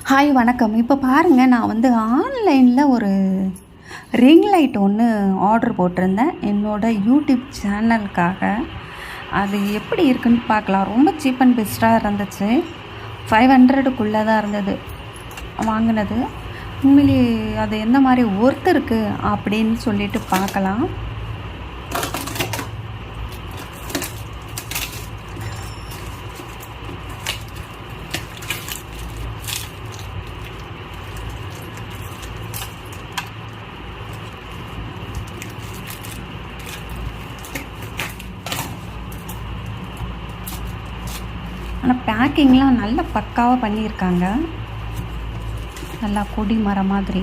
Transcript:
Hi வணக்கம். இப்போ பாருங்கள், நான் வந்து ஆன்லைனில் ஒரு ரிங் லைட் ஒன்று ஆர்டர் போட்டிருந்தேன் என்னோடய யூடியூப் சேனலுக்காக. அது எப்படி இருக்குன்னு பார்க்கலாம். ரொம்ப சீப் அண்ட் பெஸ்ட்டாக இருந்துச்சு. 500க்குள்ளே தான் இருந்தது வாங்கினது. உண்மையிலே அது எந்த மாதிரி ஒர்த் இருக்குது அப்படின்னு சொல்லிட்டு பார்க்கலாம். ஆனால் பேக்கிங்லாம் நல்லா பக்காவாக பண்ணியிருக்காங்க. நல்லா கொடி மரம் மாதிரி.